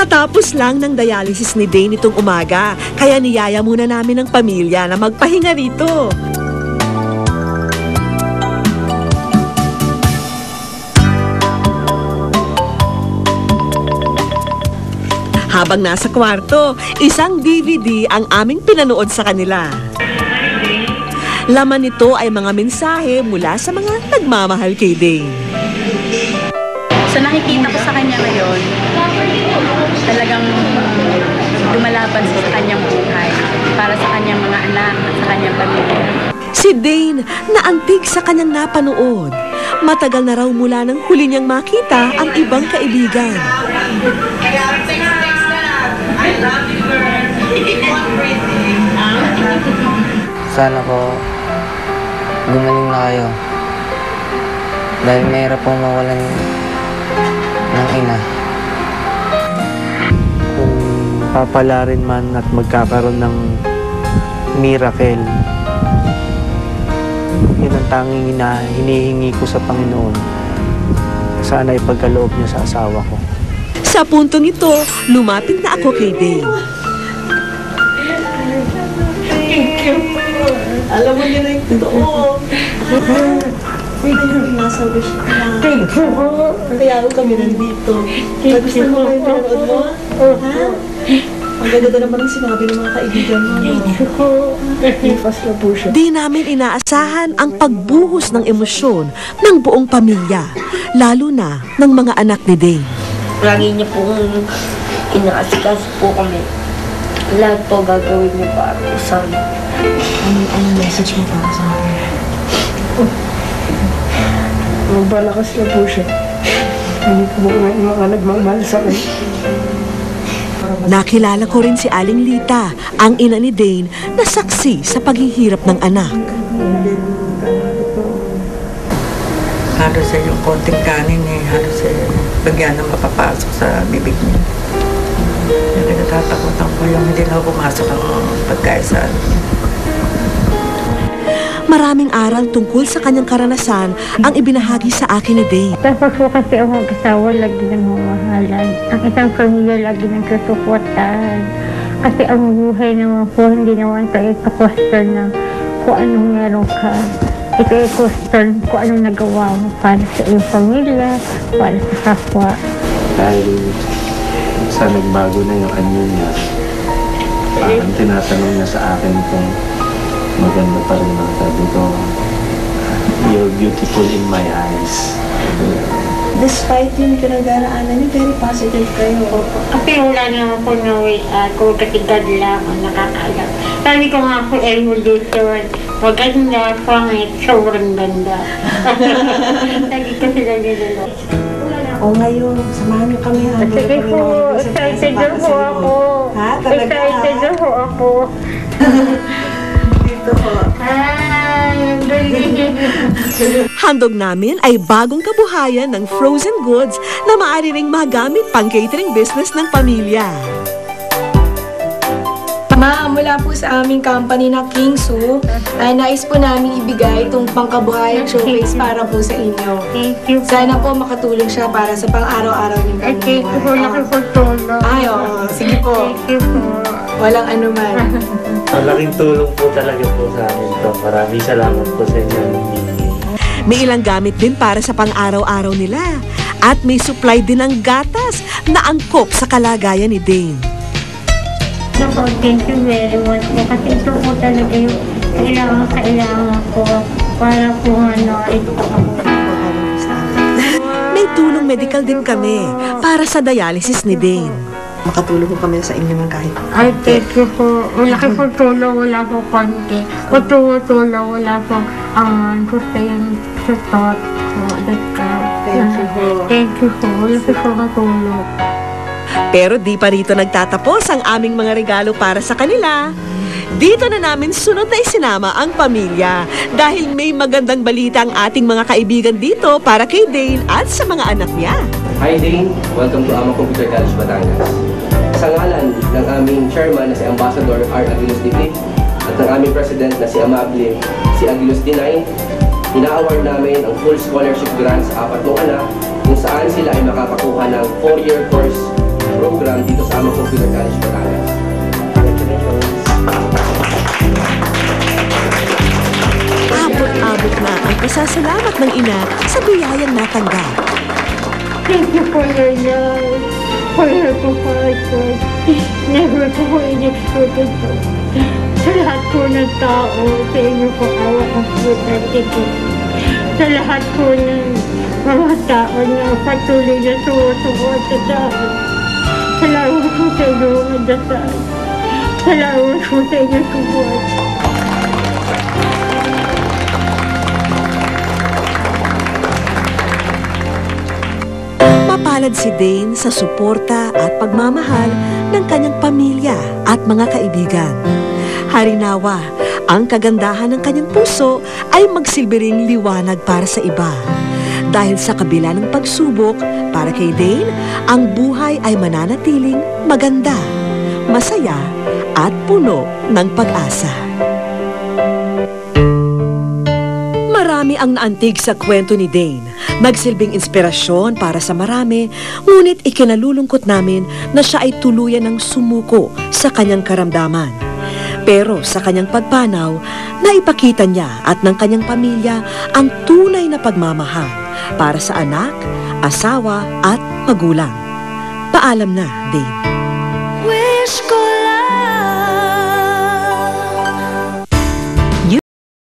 Kakatapos lang ng dialysis ni Dane itong umaga, kaya niyaya muna namin ang pamilya na magpahinga rito. Habang nasa kwarto, isang DVD ang aming pinanood sa kanila. Laman nito ay mga mensahe mula sa mga nagmamahal kay Dane. So nakikita ko sa kanya ngayon, talagang lumalaban sa kanyang buhay para sa kanyang mga anak at sa kanyang pamilya. Si Dane naantig sa kanyang napanood. Matagal na raw mula nang huli niyang makita ang ibang kaibigan. Sana po gumaling na kayo. Dahil mahirap pong mawalan ng ina. Kung papalarin man at magkakaroon ng miracle, yun ang tanging hinihingi ko sa Panginoon. Sana ipagkaloob niya sa asawa ko. Sa puntong ito, lumapit na ako kay Dane. Alam mo nila yung totoo. Nasa wish ko na. Kaya kami nandito. Gusto mo ba yung panood mo? Ha? Ang ganda naman ang sinabi ng mga kaibigan mo. Di namin inaasahan ang pagbuhos ng emosyon ng buong pamilya, lalo na ng mga anak ni Dane. Lagi niya pong inaasikas po kami. Lahat po gagawin niya para po sa amin. Anong message mo para sa akin? Magbalakas na po siya. Hindi po mga nagmamahal sa akin. Nakilala ko rin si Aling Lita, ang ina ni Dane na saksi sa paghihirap ng anak. Halos sa yung konting kanin halos bagyan na mapapasok sa bibig niya. Yung natatakotan ko yung hindi na pumasok ang pagkain sa Maraming aral tungkol sa kanyang karanasan ang ibinahagi sa akin ni Dane. Tapos po kasi ang mag-asawa lagi ng mamahalan. Ang isang pamilya lagi ng susuportahan. Kasi ang buhay naman po, hindi naman tayo ito-question na kung anong meron ka. Ito i-question kung anong nagawa mo para sa iyong pamilya, para sa kapwa. Dahil sa nagbago na yung anyo niya, parang tinatanong niya sa akin kung maganda pa rin ang sabi ko, you're beautiful in my eyes. Despite yung pinag-araanan niyo, very positive kayo. Kasi wala naman po na way kung kasi God lang ang nakakaalam. Sabi ko nga po, evolution, maganda, pangit, sobrang ganda. Lagi kasi nagdadalo. O ngayon, samahan niyo kami. Sige po, excited na po ako. Ha? Talaga? Excited na po ako. Handog namin ay bagong kabuhayan ng frozen goods na maaari ring magamit pang catering business ng pamilya. Mula po sa aming company na King Soup, ay nais po namin ibigay itong pangkabuhayan showcase para po sa inyo. Thank you. Sana po makatulong siya para sa pang-araw-araw ng pamilya. Thank you po, nakipagtulong. Ay, oo. Sige po. Thank you po. Walang anuman. Malaking tulong po talaga po sa amin to. Maraming salamat po sa inyo. May ilang gamit din para sa pang-araw-araw nila. At may supply din ng gatas na angkop sa kalagayan ni Dane. So, thank you very much po. Kasi ito po talaga yung kailangan ko para po ito po. May tulong medical din kami para sa dialysis ni Dane. Makatulong po kami sa inyo ng kahit. Ay, thank you po. Wala kayo po tulong, wala po konti. O tulong, wala po sustain sa thought. Thank you po. Thank you po. Wala po matulong. Pero di pa rito nagtatapos ang aming mga regalo para sa kanila. Dito na namin sunod na isinama ang pamilya dahil may magandang balita ang ating mga kaibigan dito para kay Dane at sa mga anak niya. Hi Dane, welcome to Ama Computer College, Batangas. Sa ngalan ng aming chairman na si Ambassador R. Aguilos D. at ng aming president na si Amable, si Aguilos D9, ina-award namin ang full scholarship grant sa 4 anak kung saan sila ay makakakuha ng 4-year course program dito sa Amang Computer College, Batangas. Abot-abot na ang pasasalamat ng ina sa biyayang natanggap. Thank you for your love, for your comfort. Never ko po in-expected po. Sa lahat po ng tao, sa inyo po awa ang pagkakit ko. Sa lahat po ng mga tao na patuloy na sumusuporta sa akin. Salamat po sa inyong mga dasal. Salamat po sa inyong support. Mapalad si Dane sa suporta at pagmamahal ng kanyang pamilya at mga kaibigan. Harinawa, ang kagandahan ng kanyang puso ay magsilbing liwanag para sa iba. Dahil sa kabila ng pagsubok, para kay Dane, ang buhay ay mananatiling maganda, masaya at puno ng pag-asa. Marami ang naantig sa kwento ni Dane. Nagsilbing inspirasyon para sa marami, ngunit ikinalulungkot namin na siya ay tuluyan ng sumuko sa kanyang karamdaman. Pero sa kanyang pagpanaw, naipakita niya at ng kanyang pamilya ang tunay na pagmamahal para sa anak, asawa at magulang. Paalam na, Dane.